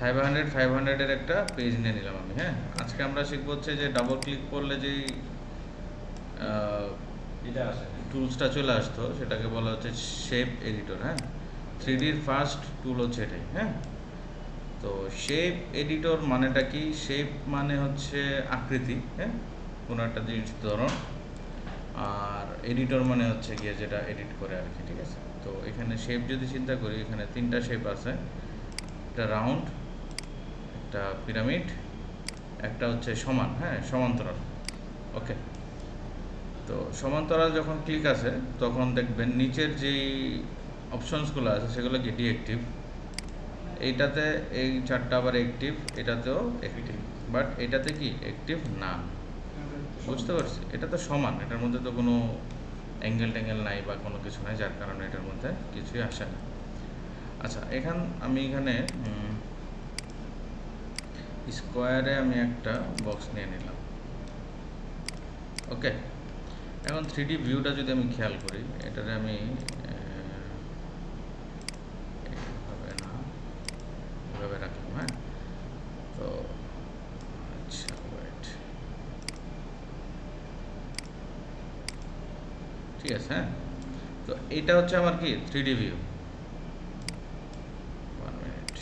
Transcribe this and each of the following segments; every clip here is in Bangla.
500 এর একটা পেজ নিয়ে নিলাম আমি। হ্যাঁ, আজকে আমরা শিখবো হচ্ছে যে ডাবল ক্লিক করলে যেই টুলসটা চলে আসতো সেটাকে বলা হচ্ছে শেপ এডিটর। হ্যাঁ, 3D এর ফার্স্ট টুল হচ্ছে এটাই। হ্যাঁ, তো শেপ এডিটর মানেটা কি? শেপ মানে হচ্ছে আকৃতি, হ্যাঁ, কোনো একটা জিনিস ধরন, আর এডিটর মানে হচ্ছে গিয়ে যেটা এডিট করে আর কি। ঠিক আছে, তো এখানে শেপ যদি চিন্তা করি, এখানে 3টা শেপ আছে, একটা রাউন্ড, একটা পিরামিড, একটা হচ্ছে সমান, হ্যাঁ, সমান্তরাল। ওকে, তো সমান্তরাল যখন ক্লিক আছে তখন দেখবেন নিচের যেই অপশনসগুলো আছে সেগুলো কি ডিএক্টিভ, এইটাতে এই 4টা আবার অ্যাক্টিভ, এটাতেও অ্যাক্টিভ, বাট এটাতে কি অ্যাক্টিভ না। বুঝতে পারছি? এটা তো সমান, এটার মধ্যে তো কোনো অ্যাঙ্গেল ট্যাঙ্গেল নাই বা কোনো কিছু নাই, যার কারণে এটার মধ্যে কিছুই আসে না। আচ্ছা, আমি এখানে স্কোয়ারে আমি একটা বক্স নিয়ে নিলাম। ওকে, এখন 3D ভিউটা যদি আমি খেয়াল করি, এটারে আমি এভাবে রাখলাম। হ্যাঁ, তো আচ্ছা, ওয়েট, ঠিক আছে। হ্যাঁ, তো এটা হচ্ছে আমার কি 3D ভিউ। 1 মিনিট,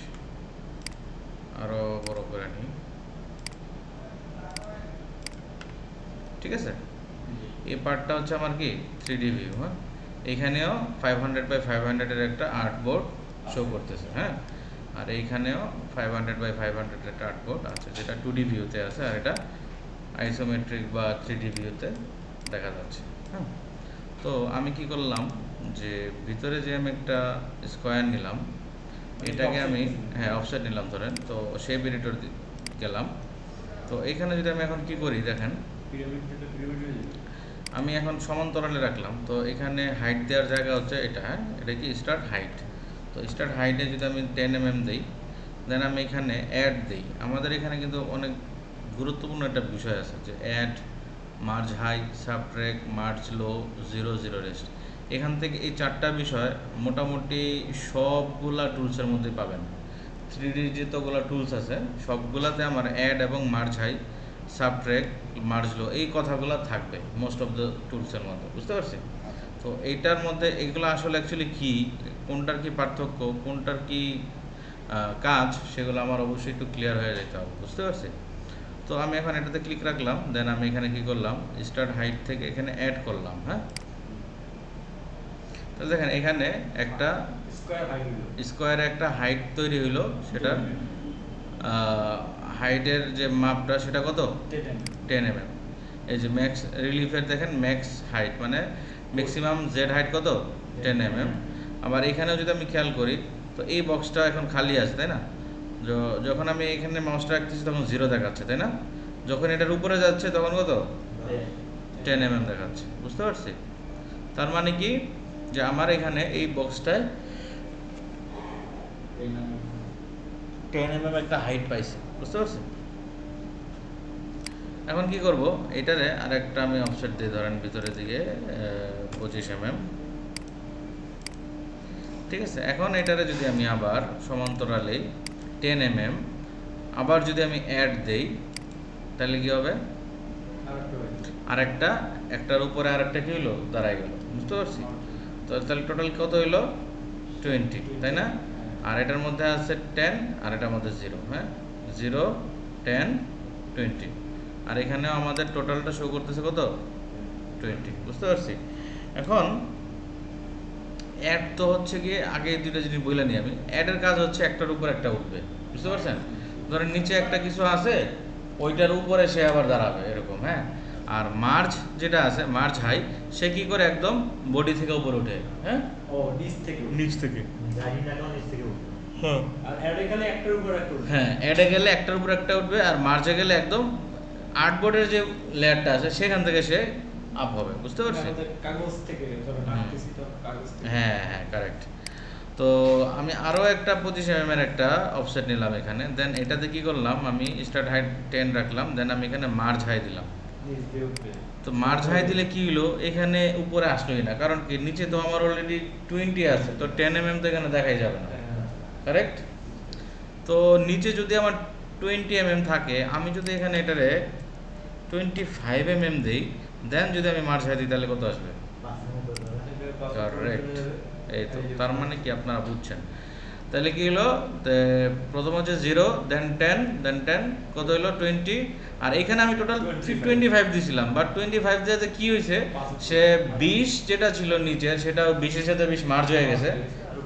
আরো বড় করে নিই। ঠিক আছে, এই পার্টটা হচ্ছে আমার কি 3D ভিউ। হ্যাঁ, এখানেও 500x500 এর একটা আর্টবোর্ড শো করতেছে। হ্যাঁ, আর এইখানেও 500x500 একটা আর্টবোর্ড আছে, যেটা 2D ভিউতে আছে, আর এটা আইসোমেট্রিক বা 3D ভিউতে দেখা যাচ্ছে। হ্যাঁ, তো আমি কি করলাম যে ভিতরে যে আমি একটা স্কোয়ার নিলাম, এটাকে আমি, হ্যাঁ, অফসেট নিলাম ধরেন, তো শেপ এডিটর গেলাম। তো এখানে যদি আমি এখন কি করি দেখেন, আমি এখন সমান্তরালে রাখলাম, তো এখানে হাইট দেওয়ার জায়গা হচ্ছে এটা। হ্যাঁ, এটা কি স্টার্ট হাইট, তো স্টার্ট হাইটে যদি আমি 10 mm দিই, দেন আমি এখানে অ্যাড দিই। আমাদের এখানে কিন্তু অনেক গুরুত্বপূর্ণ একটা বিষয় আছে, যে add, merge high, subtract, merge low, zero, zero rest. এখান থেকে এই 4টা বিষয় মোটামুটি সবগুলা টুলসের মধ্যে পাবেন। 3D যতগুলো টুলস আছে সবগুলাতে আমার অ্যাড এবং merge high, subtract, merge low, এই কথাগুলো থাকবে মোস্ট অফ দ্য টুলসের মধ্যে। বুঝতে পারছি? তো এইটার মধ্যে এগুলো আসলে অ্যাকচুয়ালি কী, কোনটার কি পার্থক্য, কোনটার কি কাজ, সেগুলো আমার অবশ্যই একটু ক্লিয়ার হয়ে যেতে হবে। বুঝতে পারছি? তো আমি এখন এটাতে ক্লিক রাখলাম, দেন আমি এখানে কি করলাম, স্টার্ট হাইট থেকে এখানে অ্যাড করলাম। হ্যাঁ, তাহলে দেখেন এখানে একটা স্কোয়ারে একটা হাইট তৈরি হইলো, সেটা হাইটের যে মাপটা সেটা কত, 10 mm। এই যে ম্যাক্স রিলিফের দেখেন ম্যাক্স হাইট মানে ম্যাক্সিমাম জেড হাইট কত, 10 mm। আবার এখানেও যদি আমি খেয়াল করি, তো এই বক্সটা এখন খালি আছে, তাই না? যখন আমি এখানে মাউসটা রাখতেছি তখন 0 দেখাচ্ছে, তাই না? যখন এটার উপরে যাচ্ছে তখন কত, 10 mm দেখাচ্ছে। বুঝতে পারছি? তার মানে কি, যে আমার এখানে এই বক্সটায় 10 mm একটা হাইট পাইছি। বুঝতে পারছি? এখন কি করব, এটারে আরেকটা আমি অফসেট দিয়ে ধরেন ভিতরের দিকে 25 mm। ঠিক আছে, এখন এটারে যদি আমি আবার সমান্তরালে 10 mm আবার যদি আমি অ্যাড দেই, তাহলে কি হবে, আরেকটা, একটার উপরে আরেকটা কি হলো, দাঁড়াই গেল। বুঝতে পারছি? তো তাহলে টোটাল কত হইলো, 20, তাই না? আর এটার মধ্যে আছে 10 আর এটার মধ্যে 0। হ্যাঁ, 0, 10, 20, আর এখানেও আমাদের টোটালটা শো করতেছে কত, 20। বুঝতে পারছি? এখন অ্যাড তো হচ্ছে গিয়ে আগে দুইটা জিনিস বলে নিই আমি। অ্যাডের কাজ হচ্ছে একটার উপর একটা উঠবে। বুঝতে পারছেন? ধরেন নিচে একটা কিছু আছে, ওইটার উপরে সে আবার দাঁড়াবে, এরকম। হ্যাঁ, আর মার্জ যেটা আছে, মার্জ হাই, সে কি করে একদম বডি থেকে উপরে উঠে। হ্যাঁ, নিচ থেকে। হ্যাঁ, অ্যাডে গেলে একটার উপর একটা উঠবে, আর মার্জে গেলে একদম আর্টবোর্ডের যে লেয়ারটা আছে সেখান থেকে সে আপ হবে। বুঝতে পারছেন? কাগজ থেকে হ্যাঁ হ্যাঁ, কারেক্ট। তো আমি আরও একটা 25 mm এর একটা অফসেট নিলাম এখানে, দেন এটাতে কি করলাম, আমি স্টার্ট হাইট 10 রাখলাম, দেন আমি এখানে মার্জ হাই দিলাম। তো মার্জ হাই দিলে কি হলো, এখানে উপরে আসলোই না, কারণ কি নিচে তো আমার অলরেডি 20 আছে, তো 10 mm তো এখানে দেখাই যাবে না। কারেক্ট? তো তো নিচে যদি আমার 20 mm থাকে, আমি যদি এখানে এটারে 25 mm দিই, দেন যদি আমি মার্জ হাই দিই তাহলে কত আসবে? কারেক্ট। এই তো, তার মানে কি আপনারা বুঝছেন? তাহলে কি হলো, প্রথম হচ্ছে 0, দেন 10, দেন 10, কত হলো 20, আর এখানে আমি টোটাল 25 দিছিলাম, বাট 25 দিয়ে কি হয়েছে, সে 20 যেটা ছিল নিচের সেটা 20-এর সাথে 20 মার্জ হয়ে গেছে,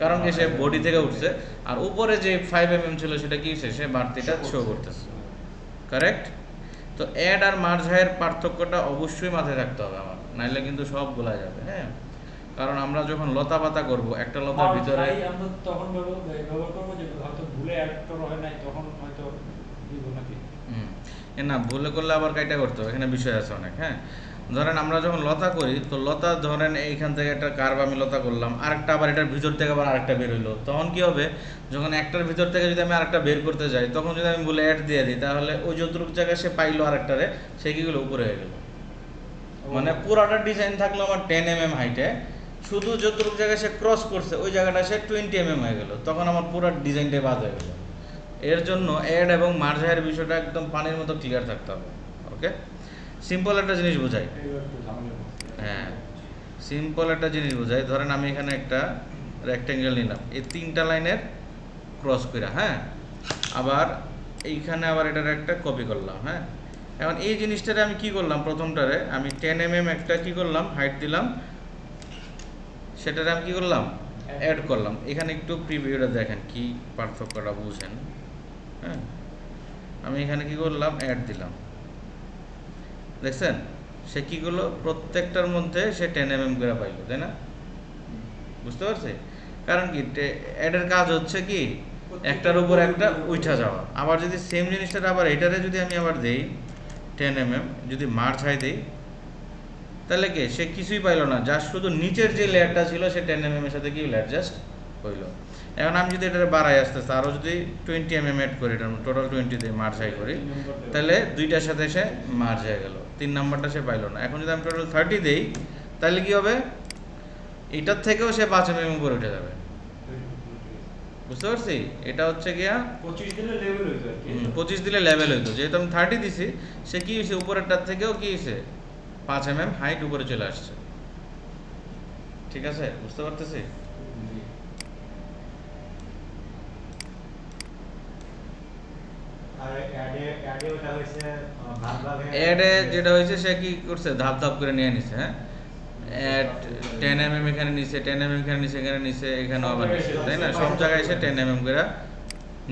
কারণ কি সে বডি থেকে উঠছে, আর উপরে যে 5 mm ছিল সেটা কি হয়েছে, সে বাড়তিটা শো করতেছে। কারেক্ট? তো অ্যাড আর মার্জ হাইয়ের পার্থক্যটা অবশ্যই মাথায় রাখতে হবে আমার, নাইলে কিন্তু সব গোলা যাবে। হ্যাঁ, কারণ আমরা যখন লতা পাতা করব, একটা লতার ভিতরে আমরা তখন ব্যবহার করব যে হয়তো ভুলে অ্যাড করা হয় নাই, তখন হয়তো দিব নাকি। না, ভুলে করলে আবার কাইটা করতে হবে, এখানে বিষয় আছে অনেক। হ্যাঁ, ধরেন আমরা যখন লতা করি, তো লতা ধরেন এইখান থেকে একটা কার্ভ আমি লতা করলাম, আরেকটা আবার এটার ভিতর থেকে আবার আরেকটা বের হইলো, তখন কি হবে, যখন একটার ভিতর থেকে যদি আমি আরেকটা বের করতে যাই, তখন যদি আমি বলে অ্যাড দিয়ে দিই, তাহলে ওই যতটুকু জায়গায় সে পাইলো আরেকটারে, সে কিগুলো উপরে হয়ে গেল। মানে পুরাটা ডিজাইন থাকলো আমার 10 mm হাইটে, শুধু যতটুকু জায়গায় সে ক্রস করছে ওই জায়গাটা সে 20 mm হয়ে গেল, তখন আমার পুরো ডিজাইনটাই বাদ হয়ে গেল। এর জন্য অ্যাড এবং মার্জ হাইয়ের বিষয়টা একদম পানির মতো ক্লিয়ার থাকতে হবে। ওকে, সিম্পল একটা জিনিস বোঝাই। হ্যাঁ, সিম্পল একটা জিনিস বোঝাই। ধরেন আমি এখানে একটা রেক্ট্যাঙ্গেল নিলাম, এই 3টা লাইনের ক্রস করে, হ্যাঁ, আবার এইখানে আবার এটার একটা কপি করলাম। হ্যাঁ, এখন এই জিনিসটারে আমি কি করলাম, প্রথমটারে আমি 10 mm একটা কি করলাম, হাইট দিলাম, সেটারে আমি কি করলাম, অ্যাড করলাম। এখানে একটু প্রিভিউটা দেখেন, কি পার্থক্যটা বুঝেন। হ্যাঁ, আমি এখানে কি করলাম, অ্যাড দিলাম, দেখছেন সে কি করলো, প্রত্যেকটার মধ্যে সে 10 mm করে পাইলো, তাই না? বুঝতে পারছি? কারণ কি, অ্যাডের কাজ হচ্ছে কি, একটার উপর একটা উঠা যাওয়া। আবার যদি সেম জিনিসটা আবার এটারে যদি আমি আবার দেই 10 mm, যদি মার্জ হাই দেই, তাহলে কি সে কিছুই পাইলো না, জাস্ট শুধু নিচের যে লেয়ারটা ছিল সে 10 mm এর সাথে কি অ্যাডজাস্ট হইলো। এখন আমি যদি এটা বাড়াই আস্তে আস্তে আরও যদি 20 mm অ্যাড করি, এটা টোটাল 20 দিয়ে মার্জ হাই করি, তাহলে দুইটার সাথে সে মার্জ হয়ে গেল, 3 নাম্বারটা সে পাইলো না। এখন যদি আমি টোটাল 30 দেই, তাহলে কি হবে, এটার থেকেও সে 5 mm উপরে উঠে যাবে। বুঝতে পারছি? এটা হচ্ছে গিয়া 25 দিলে লেভেল হইতো আর কি। 25 দিলে লেভেল হইতো, যেহেতু আমি 30 দিছি, সে কি হয়েছে, উপরেরটার থেকেও কি হয়েছে, 5 mm হাইট উপরে চলে আসছে। ঠিক আছে, বুঝতে পারতেছি? অ্যাডে যেটা হয়েছে, সে কি করছে, ধাপ ধাপ করে নিয়ে নিছে। হ্যাঁ, অ্যাড 10 mm এখানে নিছে, 10 mm এখানে নিছে, এখানে নিছে, এখানেও আবার নিছে, তাই না? সব জায়গায় এসে 10 mm করে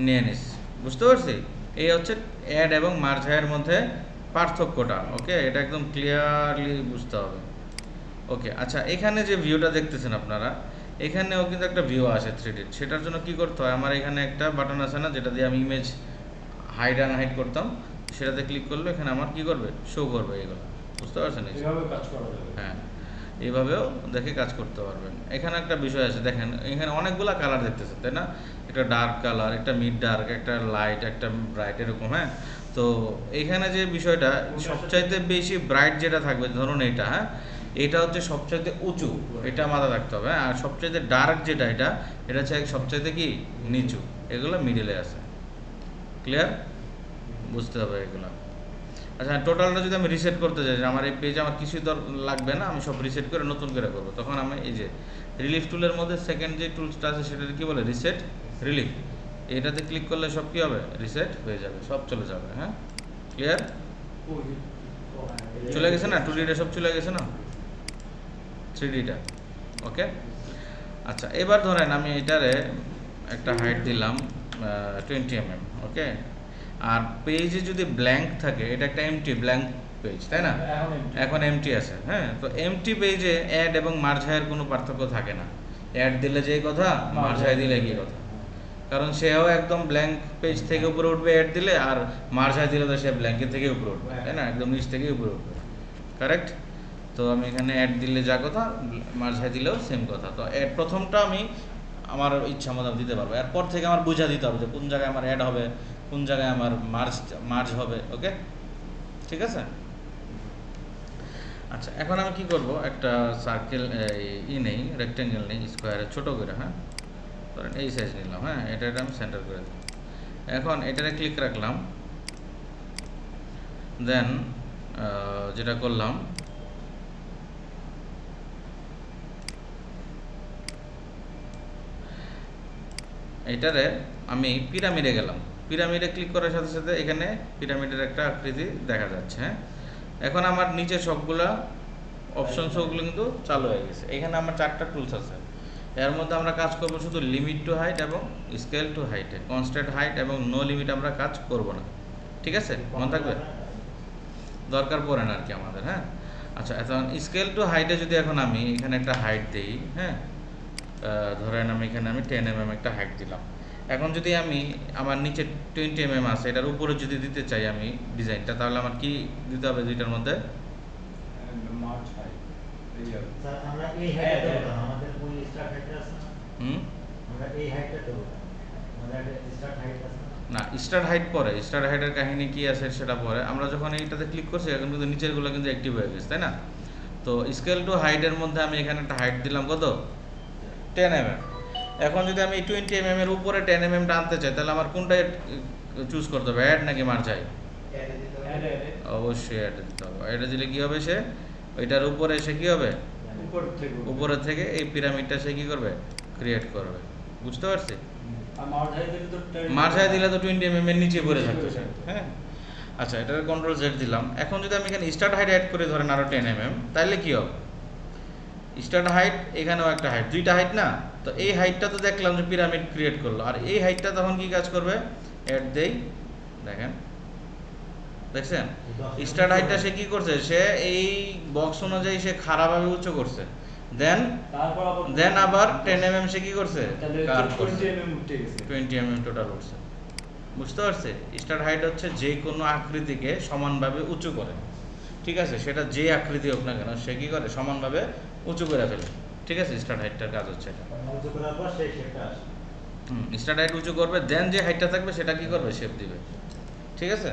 নিয়ে নিছে। বুঝতে পারছি? এই হচ্ছে অ্যাড এবং মার্জ হাইয়ের মধ্যে পার্থক্যটা। ওকে, এটা একদম ক্লিয়ারলি বুঝতে হবে। ওকে, আচ্ছা, এখানে যে ভিউটা দেখতেছেন আপনারা, এখানেও কিন্তু একটা ভিউ আসে 3D, সেটার জন্য কি করতে হয়, আমার এখানে একটা বাটন আছে না, যেটা দিয়ে আমি ইমেজ হাইড অ্যান্ড হাইড করতাম, সেটাতে ক্লিক করলে এখানে আমার কি করবে, শো করবে এগুলো। বুঝতে পারছেন? এইভাবে কাজ করা যাবে। হ্যাঁ, এইভাবেও দেখে কাজ করতে পারবেন। এখানে একটা বিষয় আছে, দেখেন এখানে অনেকগুলা কালার দেখতেছেন, তাই না? একটা ডার্ক কালার, একটা মিড ডার্ক, একটা লাইট, একটা ব্রাইট, এরকম। হ্যাঁ, তো এখানে যে বিষয়টা, সবচাইতে বেশি ব্রাইট যেটা থাকবে, ধরুন এটা, হ্যাঁ, এটা হচ্ছে সবচাইতে উঁচু, এটা মাথায় রাখতে হবে। আর সবচাইতে ডার্ক যেটা, এটা হচ্ছে সবচাইতে কি নিচু, এগুলো মিডিলে আছে। ক্লিয়ার? বুঝতে হবে এগুলো। আচ্ছা, টোটালটা যদি আমি রিসেট করতে চাই, আমার এই পেজে আমার কিছুই লাগবে না, আমি সব রিসেট করে নতুন করে করবো, তখন আমি এই যে রিলিফ টুলের মধ্যে সেকেন্ড যে টুলসটা আছে, সেটাকে কি বলে, রিসেট রিলিফ। এটাতে ক্লিক করলে সব কি হবে, রিসেট হয়ে যাবে, সব চলে যাবে। হ্যাঁ, ক্লিয়ার? চলে গেছে না, 2Dটা সব চলে গেছে না, 3Dটা। ওকে, আচ্ছা, এবার ধরেন আমি এটারে একটা হাইট দিলাম 20 mm। ওকে, আর পেজে যদি ব্ল্যাঙ্ক থাকে, এটা একটা এমটি ব্ল্যাঙ্ক পেজ, তাই না? এখন এমটি আছে। হ্যাঁ, তো এমটি পেজে অ্যাড এবং মার্জ হাইয়ের কোনো পার্থক্য থাকে না। অ্যাড দিলে যেই কথা, মার্জ হাই দিলে কি কথা, কারণ সেও একদম ব্ল্যাঙ্ক পেজ থেকে উপরে উঠবে অ্যাড দিলে, আর মার্জ হাই দিলে তো সে ব্ল্যাঙ্কের থেকে উপরে উঠবে, তাই না? একদম নিচ থেকে উপরে উঠবে। কারেক্ট? তো আমি এখানে অ্যাড দিলে যা কথা, মার্জ হাই দিলেও সেম কথা। তো অ্যাড প্রথমটা আমি আমার ইচ্ছা মতো দিতে পারবো, এরপর থেকে আমার বুঝা দিতে হবে যে কোন জায়গায় আমার অ্যাড হবে, কোন জায়গায় আমার মার্জ হবে। ওকে, ঠিক আছে? আচ্ছা, এখন আমি কি করব, একটা সার্কেল নেই, রেক্টেঙ্গেল নেই, স্কোয়ারে ছোটো করে। হ্যাঁ, ধরেন এই সাইজ নিলাম। হ্যাঁ, এটা আমি সেন্টার করে দিলাম। এখন এটাতে ক্লিক রাখলাম, দেন যেটা করলাম এটারে আমি পিরামিডে গেলাম। পিরামিডে ক্লিক করার সাথে সাথে এখানে পিরামিডের একটা আকৃতি দেখা যাচ্ছে। হ্যাঁ, এখন আমার নিচে সবগুলা অপশন সবগুলো কিন্তু চালু হয়ে গেছে। এখানে আমার 4টা টুলস আছে, এর মধ্যে আমরা কাজ করব শুধু লিমিট টু হাইট এবং স্কেল টু হাইটে। কনস্ট্যান্ট হাইট এবং নো লিমিট আমরা কাজ করব না, ঠিক আছে? মনে থাকবে, দরকার পড়ে না আর কি আমাদের। হ্যাঁ, আচ্ছা, এখন স্কেল টু হাইটে যদি এখন আমি এখানে একটা হাইট দিই, হ্যাঁ, ধরেন আমি এখানে 10 mm একটা হাইট দিলাম। এখন যদি আমি আমার নিচে 20 mm আছে, এটার উপরে যদি দিতে চাই আমি ডিজাইনটা, তাহলে আমার কি দিতে হবে দুইটার মধ্যে? মার্চ হাই এই আর স্যার আমরা এই হাইটটা দেব না, আমাদের ওই স্টার্ট হাইটটা আছে না, আমরা এই হাইটটা দেব না, আমাদের স্টার্ট হাইট আছে না। না, স্টার্ট হাইট পরে, স্টার্ট হাইটের কাহিনী কি আছে সেটা পরে। আমরা যখন এইটাতে ক্লিক করছি এখন কিন্তু নিচেরগুলো কিন্তু অ্যাক্টিভ হয়ে গেছে, তাই না? তো স্কেল টু হাইটের মধ্যে আমি এখানে একটা হাইট দিলাম কত? 10 mm। এখন যদি আমি 20 mm এর উপরে 10 mm টা আনতে চাই, তাহলে আমার কোনটা চুজ করতে হবে, অ্যাড নাকি মার্জাই? এর অবশ্যই অ্যাড দিতে হবে। এটা দিলে কি হবে, সে ওইটার উপরে সে কি হবে, উপরে থেকে এই পিরামিডটা সে কি করবে, ক্রিয়েট করবে। বুঝতে পারছি? আর মার্চ হাই দিলে তো মার্জাই দিলে তো 20 mm এর নিচে পড়ে থাকতো সে। হ্যাঁ, আচ্ছা, এটার কন্ট্রোল জেড দিলাম। এখন যদি আমি এখানে স্টার্ট হাইট অ্যাড করে ধরেন আরো 10 mm, তাহলে কি হবে? স্টার্ট হাইট, এখানেও একটা হাইট, দুইটা হাইট না? তো এই হাইটটা তো দেখলাম যে পিরামিড ক্রিয়েট করলো, আর এই হাইটটা তখন কি কাজ করবে, অ্যাড দেই, দেখেন, দেখছেন স্টার্ট হাইটটা সে কি করছে, সে এই বক্স অনুযায়ী সে খারাপভাবে উচ্চ করছে, দেন আবার 10 mm সে কি করছে, কার্ভ করছে, 20 mm টোটাল উঠছে। বুঝতে পারছে? স্টার্ট হাইট হচ্ছে যে কোনো আকৃতিকে সমানভাবে উঁচু করে, ঠিক আছে? সেটা যে আকৃতি হোক না কেন, সে কি করে, সমানভাবে উঁচু করে ফেলে, ঠিক আছে? স্টার্ট হাইটটার কাজ হচ্ছে এটা। উঁচু করার পর সেই শেপটা আসে। স্টার্ট হাইট উঁচু করবে, দেন যে হাইটটা থাকবে সেটা কি করবে, শেপ দিবে, ঠিক আছে?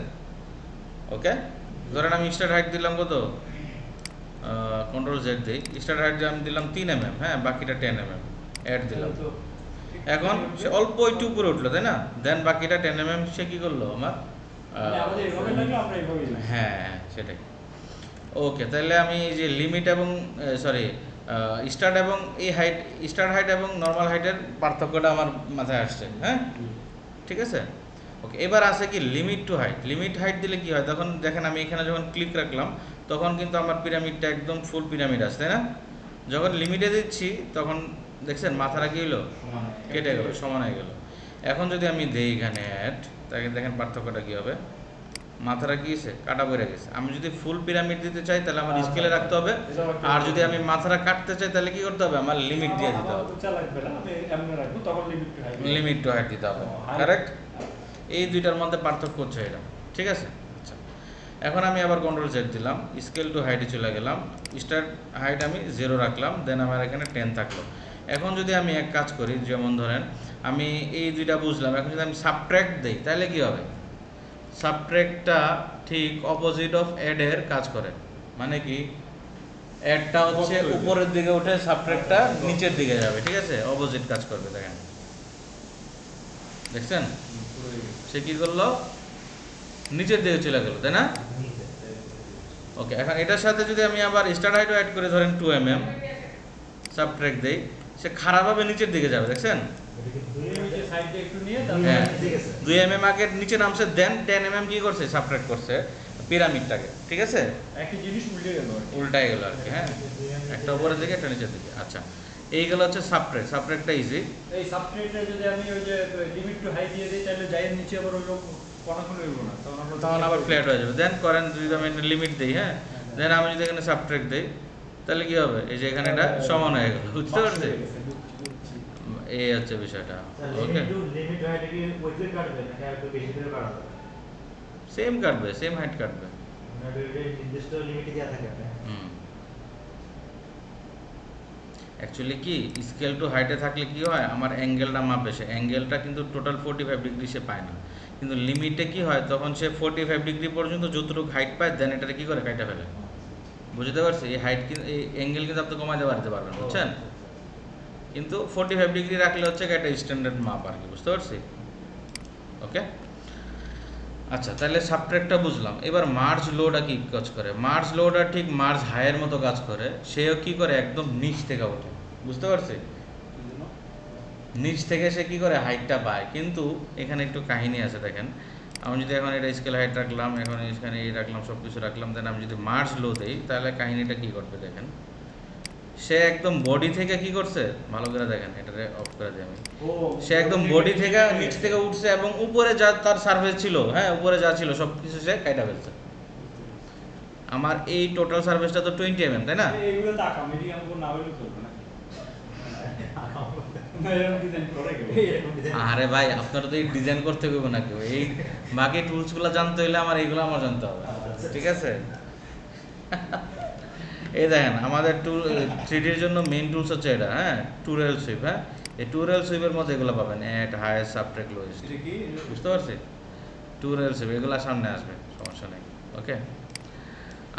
ওকে, ধরেন আমি স্টার্ট হাইট দিলাম কত, কন্ট্রোল জেড দিই, স্টার্ট হাইট আমি দিলাম 3 mm, হ্যাঁ, বাকিটা 10 mm অ্যাড দিলাম। এখন সে অল্প একটু উপরে উঠলো, তাই না? দেন বাকিটা 10 mm সে কি করলো আমার, আমাদের এভাবে লাগলো, আমরা এভাবেই লাগলো। হ্যাঁ, সেটাই। ওকে, তাহলে আমি এই যে লিমিট এবং সরি স্টার্ট এবং এই হাইট, স্টার্ট হাইট এবং নর্মাল হাইটের পার্থক্যটা আমার মাথায় আসছে। হ্যাঁ, ঠিক আছে। ওকে, এবার আছে কি limit to height. Limit height দিলে কি হয়, তখন দেখেন আমি এখানে যখন ক্লিক রাখলাম তখন কিন্তু আমার পিরামিডটা একদম ফুল পিরামিড আছে, তাই না? যখন লিমিটে দিচ্ছি তখন দেখছেন মাথাটা কি হলো, কেটে গেল, সমান হয়ে গেল। এখন যদি আমি দেই এখানে অ্যাড, তাহলে দেখেন পার্থক্যটা কি হবে, মাথাটা কি হয়েছে, কাটা পড়ে গেছে। আমি যদি ফুল পিরামিড দিতে চাই তাহলে আমার স্কেলে রাখতে হবে, আর যদি আমি মাথাটা কাটতে চাই তাহলে কি করতে হবে, আমার লিমিট দিয়ে দিতে হবে, লিমিট টু হাইট দিতে হবে, কারেক্ট? এই দুইটার মধ্যে পার্থক্য হচ্ছে এটা, ঠিক আছে? আচ্ছা, এখন আমি আবার কন্ট্রোল জেড দিলাম, স্কেল টু হাইটে চলে গেলাম, স্টার্ট হাইট আমি 0 রাখলাম, দেন আমার এখানে 10 থাকলো। এখন যদি আমি এক কাজ করি, যেমন ধরেন আমি এই দুইটা বুঝলাম, এখন যদি আমি সাবট্র্যাক্ট দিই তাহলে কি হবে, সাবট্র্যাক্টটা ঠিক অপোজিট অফ অ্যাড এর কাজ করে। মানে কি, অ্যাডটা হচ্ছে উপরের দিকে উঠে, সাবট্র্যাক্টটা নিচের দিকে যাবে, ঠিক আছে? অপোজিট কাজ করবে, দেখেন, দেখছেন সে কি করলো, নিচের দিকে চলে গেল, তাই না? ওকে, এখন এটার সাথে যদি আমি আবার স্টার্ট হাইটও অ্যাড করে ধরেন 2 mm সাবট্র্যাক্ট দেই, সে খারাপভাবে নিচের দিকে যাবে, দেখছেন? হ্যাঁ, 2 mm আগে নিচে নামছে, দেন 10 mm কি করছে, সাবট্র্যাক্ট করছে পিরামিডটাকে, ঠিক আছে? একই জিনিস উল্টাই গেল আর কি। হ্যাঁ, একটা উপরের দিকে একটা নিচের দিকে। আচ্ছা, এইগুলো হচ্ছে সাবট্র্যাক্ট। সাবট্র্যাক্টটা ইজি। এই সাবট্র্যাক্টে যদি আমি ওই যে লিমিট টু হাই দিয়ে দিই, তাহলে যাই নিচে আবার ওই লোক কোন হইব না, তখন আবার ফ্ল্যাট হয়ে যাবে। দেন করেন যদি আমি লিমিট দিই, হ্যাঁ, দেন আমি যদি এখানে সাবট্র্যাক্ট দিই তাহলে কি হবে, এই যে এখানে এটা সমান হয়ে গেল, বুঝতে পারছি? এই হচ্ছে বিষয়টা। ওকে, লিমিট হাইটে কি ওইটাই কাটবে নাকি আর একটু বেশি করে কাটবে? সেম কাটবে, সেম হাইট কাটবে। মানে নির্দিষ্ট লিমিটে দেওয়া থাকে না। অ্যাকচুয়ালি কি, স্কেল টু হাইটে থাকলে কি হয়, আমার অ্যাঙ্গেলটা মাপে, সে অ্যাঙ্গেলটা কিন্তু টোটাল 45 ডিগ্রি সে পায় না। কিন্তু লিমিটে কি হয়, তখন সে 45 ডিগ্রি পর্যন্ত যতটুকু হাইট পায়, দেন এটাকে কি করে, কাটা ফেলে। বুঝতে পারছি? এই হাইট কিন্তু, এই অ্যাঙ্গেল কিন্তু আপনি কমাতে পারতে পারবেন, বুঝছেন? কিন্তু 45 ডিগ্রি রাখলে হচ্ছে একটা স্ট্যান্ডার্ড মাপ আর কি, বুঝতে পারছি? ওকে। আচ্ছা, তাহলে সাবট্র্যাক্টটা বুঝলাম। এবার মার্জ লোটা কি কাজ করে? মার্জ লোটা ঠিক মার্জ হাইয়ের মতো কাজ করে। সেও কি করে, একদম নিচ থেকে ওঠে, বুঝতে পারছি? নিচ থেকে সে কি করে, হাইটটা পায়। কিন্তু এখানে একটু কাহিনী আছে, দেখেন। আমি যদি এখন এটা স্কেল হাইট রাখলাম, এখন এখানে এই রাখলাম, সব কিছু রাখলাম, দেন আমি যদি মার্জ লো দেই, তাহলে কাহিনীটা কি করবে দেখেন। সে একদম বডি থেকে কি করছে, ভালো করে দেখেন, এটারে অফ করে দিই আমি। সে একদম বডি থেকে নিচ থেকে উঠছে এবং উপরে যা তার সার্ফেস ছিল, হ্যাঁ, উপরে যা ছিল সব কিছু সে কাটা ফেলছে। আমার এই টোটাল সার্ফেসটা তো 20 mm, তাই না? এইগুলো তো আঁকা মিডিয়াম না হলে চলবে না। এরকম ডিজাইন করে কেউ? আরে ভাই, আপনারা তো এই ডিজাইন করতে হবে না কেউ, এই বাকি টুলসগুলো জানতে হলে আমার এইগুলো আমার জানতে হবে, ঠিক আছে? এই দেখেন, আমাদের টুল 3Dর জন্য মেইন টুলস হচ্ছে এটা, হ্যাঁ, টুরেল সুইপ। হ্যাঁ, এই টুরেল সুইপের মধ্যে এগুলো পাবেন, এট, হাইয়েস্ট, সাবট্র্যাক্ট, লোয়েস্ট, এটা কি? বুঝতে পারছি? টুরেল সুইপ এগুলো সামনে আসবে, সমস্যা নেই, ওকে।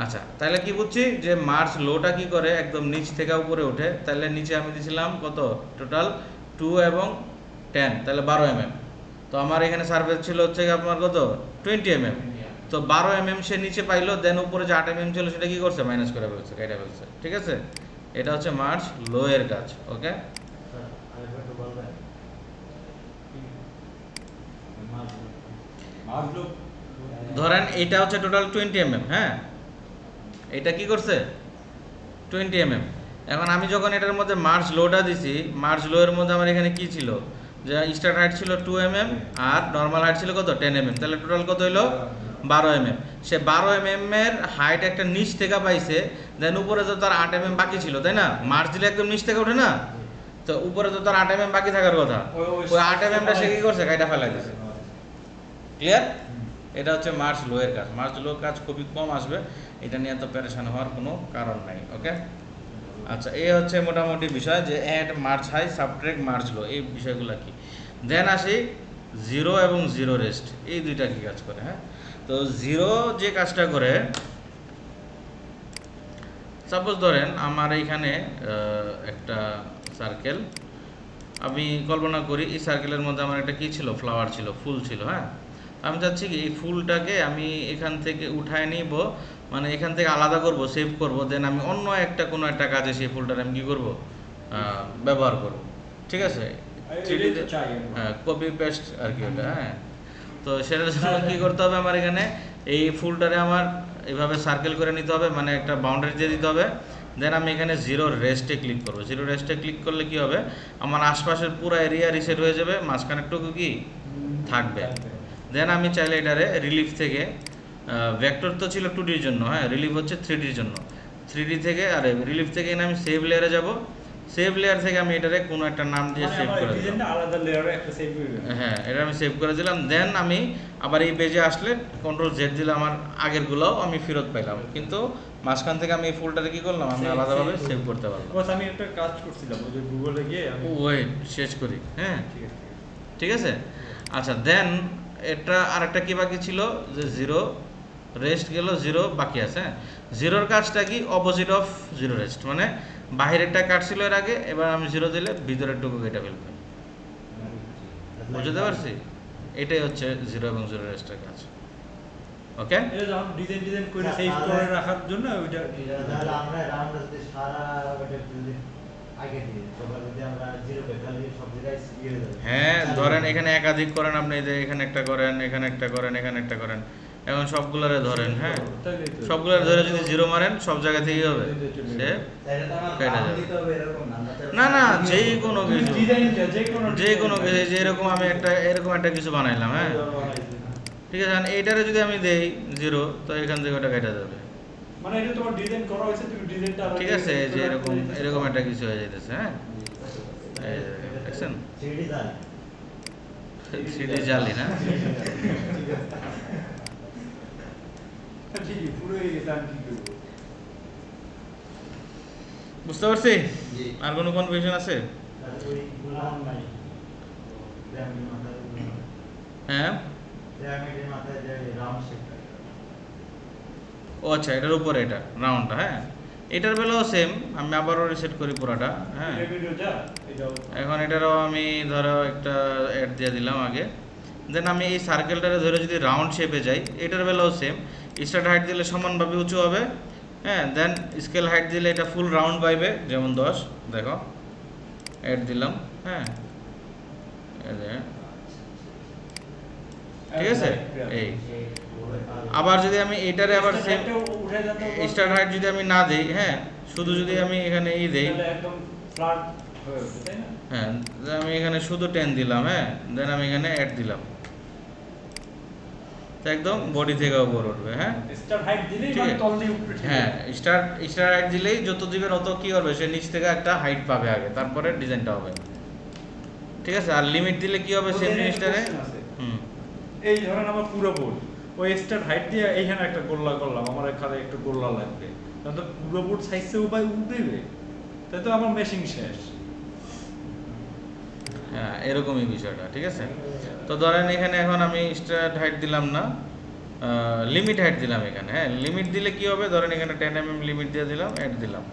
আচ্ছা, তাহলে কি বুঝছি যে মার্জ লোটা কি করে, একদম নিচ থেকে উপরে ওঠে। তাহলে নিচে আমি দিয়েছিলাম কত, টোটাল 2 এবং 10, তাহলে 12 mm। তো আমার এখানে সার্ফেস ছিল হচ্ছে আপনার কত, 20 mm। তো 12 mm সে নিচে পাইলো, দেন উপরে যে 8 mm ছিল সেটা কি করছে, মাইনাস করে ফেলছে, কেটে ফেলছে, ঠিক আছে? এটা হচ্ছে মার্জ লো এর কাজ, ওকে। মাছগুলো ধরেন এটা হচ্ছে টোটাল 20 mm, হ্যাঁ, এটা কি করছে 20 mm। এখন আমি যখন এটার মধ্যে মার্জ লোটা দিছি, মার্জ লো এর মধ্যে আমার এখানে কি ছিল, যে স্টার্ট হাইট ছিল 2 mm আর নর্মাল হাইট ছিল কত, 10 mm। তাহলে টোটাল কত হইলো, 12 mm। সে 12 mm এর হাইট একটা নিচ থেকে পাইছে, দেন উপরে তো তার 8 mm বাকি ছিল, তাই না? মার্জ দিলে একদম নিচ থেকে ওঠে না, তো উপরে তো তার 8 mm বাকি থাকার কথা, ওই 8 mm টা সে কি করছে, কাইটা ফেলাই দিছে। ক্লিয়ার? এটা হচ্ছে মার্জ লো এর কাজ। মার্জ লো কাজ খুবই কম আসবে, এটা নিয়ে তো পেরেশান হওয়ার কোনো কারণ নাই, ওকে। আচ্ছা, এই হচ্ছে মোটামুটি বিষয় যে add, merge high, subtract, merge low, এই বিষয়গুলো কি। দেন আসি জিরো এবং জিরো রেস্ট, এই দুইটা কি কাজ করে, হ্যাঁ। তো জিরো যে কাজটা করে, সাপোজ ধরেন আমার এইখানে একটা সার্কেল, আমি কল্পনা করি এই সার্কেলের মধ্যে আমার একটা কি ছিল, ফ্লাওয়ার ছিল, ফুল ছিল, হ্যাঁ। আমি চাচ্ছি কি এই ফুলটাকে আমি এখান থেকে উঠায় নিব, মানে এখান থেকে আলাদা করব, সেভ করব, দেন আমি অন্য একটা কোনো একটা কাজে সেই ফুলটার আমি কী করব, ব্যবহার করব, ঠিক আছে? 3D তে হ্যাঁ, কপি পেস্ট আর কি ওটা, হ্যাঁ। তো সেটার জন্য কী করতে হবে, আমার এখানে এই ফুলটারে আমার এভাবে সার্কেল করে নিতে হবে, মানে একটা বাউন্ডারি দিয়ে দিতে হবে। দেন আমি এখানে জিরো রেস্টে ক্লিক করবো। জিরো রেস্টে ক্লিক করলে কি হবে, আমার আশপাশের পুরো এরিয়া রিসেট হয়ে যাবে, মাঝখানেরটুকু কি থাকবে। দেন আমি চাইলে এটারে রিলিফ থেকে, ভেক্টর তো ছিল 2Dর জন্য, হ্যাঁ, রিলিফ হচ্ছে 3Dর জন্য। 3D থেকে, আরে রিলিফ থেকে এনে আমি সেভ লেয়ারে যাব, সেভ লেয়ার থেকে আমি এটারে কোনো একটা নাম দিয়ে সেভ করে দিলাম, আলাদা লেয়ারে একটা সেভ হয়ে গেল। হ্যাঁ, এটা আমি সেভ করে দিলাম। দেন আমি আবার এই পেজে আসলে কন্ট্রোল জেড দিলে আমার আগেরগুলোও আমি ফেরত পাইলাম, কিন্তু মাঝখান থেকে আমি এই ফুলটারে কি করলাম, আমি আলাদাভাবে সেভ করতে পারলাম। বস, আমি একটা কাজ করছিলাম, ওই যে গুগলে গিয়ে আমি ওয়েট শেষ করি, হ্যাঁ, ঠিক আছে। ঠিক আছে। আচ্ছা, দেন এটা আরেকটা কি বাকি ছিল, যে জিরো রেস্ট গেল, জিরো বাকি আছে, হ্যাঁ। জিরোর কাজটা কি, অপোজিট অফ জিরো রেস্ট, মানে বাহিরেরটা কাটছিল এর আগে, এবার আমি জিরো দিলে ভিতরের টুকু কেটে ফেলবে, বুঝতে পারছি? এটাই হচ্ছে জিরো এবং জিরো রেস্টের কাজ, ওকে। এটা যখন ডিজাইন করে সেভ করে রাখার জন্য ওইটা তাহলে আমরা রাউন্ড যদি সারা ওটা যদি আগে দিয়ে সবার যদি আমরা জিরো করে তাহলে সব জায়গায় ইয়ে হয়ে যাবে। হ্যাঁ, ধরেন এখানে একাধিক করেন আপনি, যে এখানে একটা করেন, এখানে একটা করেন, এখানে একটা করেন, এখন সবগুলোরে ধরেন, হ্যাঁ, সবগুলোরে ধরে যদি জিরো মারেন সব জায়গা থেকেই হবে, সে তাহলে তো আমার কেটে রাউন্ড যাবে। দিতে হবে এরকম না, আমরা তো না না, যেই কোনো কিছু, ডিজাইনটা যে কোনো কিছু, যে এরকম আমি একটা এরকম একটা কিছু বানাইলাম, হ্যাঁ, ঠিক আছে। এইটারে যদি আমি দেই জিরো, তো এখান থেকে ওটা কেটে যাবে, মানে এটা তোমার ডিজাইন করা হয়েছে, তুমি ডিজাইনটা ঠিক আছে, যে এরকম এরকম একটা কিছু হয়ে যাইতেছে, হ্যাঁ। এই যে দেখছেন, 3D জানি 3D জালি না, ঠিক পুরো এই গান কি করব। বুঝতে পারছি? আর কোনো কনফিউশন আছে? তাহলে ওই গুলাম নাই পিরামিডের মাথায় হ্যাঁ, পিরামিডের মাথায় যে রাউন্ড শেপ। ও আচ্ছা, এটার উপরে এটা রাউন্ডটা, হ্যাঁ, এটার বেলাও সেম, আমি আবারও রিসেট করি পুরাটা, হ্যাঁ। এটা ভিডিও যা এটাও এখন এটারও আমি ধরো একটা অ্যাড দিয়ে দিলাম আগে, দেন আমি এই সার্কেলটারে ধরে যদি রাউন্ড শেপে যাই, এটার বেলাও সেম, স্টার্ট হাইট দিলে সমানভাবে উঁচু হবে, হ্যাঁ। দেন স্কেল হাইট দিলে এটা ফুল রাউন্ড পাইবে, যেমন 10, দেখো অ্যাড দিলাম, হ্যাঁ, এই যে, ঠিক আছে। এই আবার যদি আমি এটারে আবার সেম স্টার্ট হাইট যদি আমি না দেই, হ্যাঁ, শুধু যদি আমি এখানে দেই, তাহলে একদম ফ্ল্যাট হয়ে উঠবে, তাই না? হ্যাঁ, আমি এখানে শুধু 10 দিলাম, হ্যাঁ, দেন আমি এখানে অ্যাড দিলাম, তো একদম বডি থেকে উপর উঠবে, হ্যাঁ। স্টার হাইট দিলেই ঠিক মানে আছে। তল দিয়ে উপরে ঠিক হ্যাঁ, হবে। স্টার হাইট দিলেই যত দিবেন অত কি হবে, সে নিচ থেকে একটা হাইট পাবে আগে, তারপরে ডিজাইনটা হবে, ঠিক আছে। আর লিমিট দিলে কি হবে, সেম ওদের জিনিসটারে, question আছে। হুম, এই ধরেন আমার পুরো বোর্ড, ওই স্টার হাইট দিয়ে এইখানে একটা গোল্লা করলাম, আমার এখানে একটা গোল্লা লাগবে, তাহলে তো পুরো বোর্ড সাইজে উপায় উঠবে, তাই তো আমার মেশিং শেষ। হ্যাঁ, এরকমই বিষয়টা, ঠিক আছে। তো ধরেন এখানে এখন আমি স্টার্ট হাইট দিলাম না, লিমিট হাইট দিলাম এখানে, হ্যাঁ। লিমিট দিলে কি হবে, ধরেন এখানে 10 mm লিমিট দিয়ে দিলাম, অ্যাড দিলাম,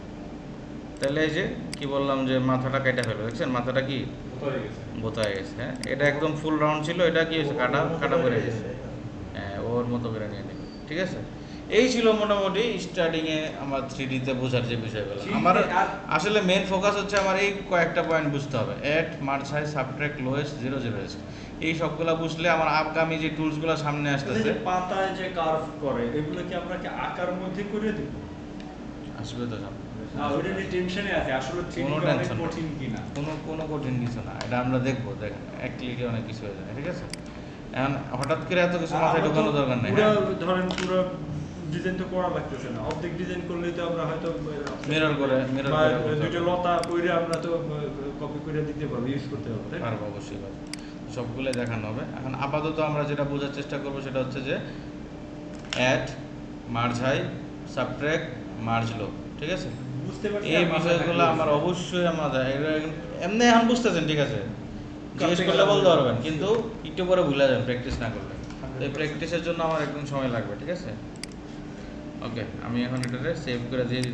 তাহলে এই যে কি বললাম যে মাথাটা কেটে ফেলো, দেখছেন মাথাটা কি কোথায় গেছে? বোতা হয়ে গেছে, হ্যাঁ। এটা একদম ফুল রাউন্ড ছিল, এটা কি হয়েছে, কাটা কাটা করে গেছে, হ্যাঁ, ওর মতো করে নিয়ে নেবে, ঠিক আছে। এই ছিল মোটামুটি স্টার্টিংয়ে আমার 3D তে বোঝার যে বিষয়গুলো। 3D আমার আর- আসলে মেন ফোকাস হচ্ছে আমার এই কয়েকটা পয়েন্ট বুঝতে হবে, add, merge high, subtract, lowest, 0 0 এই সবগুলো বুঝলে আমার আপকামি যে টুলসগুলো সামনে এই আসতেছে যে পাতায় যে কার্ভ করে, এগুলো কি আমরা কি আকার মধ্যে করে দেব? আসবে তো সামনে। না, ওইটা নিয়ে টেনশনে আছে, আসলে 3D কোনো টা অনেক টেনশন কঠিন কিনা। কোনো কঠিন কিছু না, এটা আমরা দেখবো, দেখেন এক ক্লিকে অনেক কিছু হয়ে যায়, ঠিক আছে। এখন হঠাৎ করে এত কিছু মাথায় আমরা তো ঢোকানো দরকার নেই, পুরো হ্যাঁ। ধরেন পুরো ডিজাইন তো করা লাগতেছে না, অর্ধেক ডিজাইন করলেই তো আমরা হয়তো Mirror করে বা করতে দুইটা হবে। লতা কইরে আমরা তো কপি করে দিতে পারবো, ইউজ করতে পারবো, তাই না? পারবো, অবশ্যই পারবো, সবগুলো দেখানো হবে। এখন আপাতত আমরা যেটা বোঝার চেষ্টা করবো সেটা হচ্ছে যে add, merge high, subtract, merge low, ঠিক আছে। বুঝতে পারছি, এই আর মাথায় বিষয়গুলো থাকবে। আমার অবশ্যই এমনি এখন বুঝতেছেন, ঠিক আছে, জিজ্ঞেস করলে বলতে পারবেন, কিন্তু একটু পরে ভুলে যাবেন প্র্যাকটিস না করলে। তো এই প্র্যাকটিসের জন্য আমার একদম সময় লাগবে, ঠিক আছে। ওকে, আমি এখন এটাতে সেভ করে দিয়ে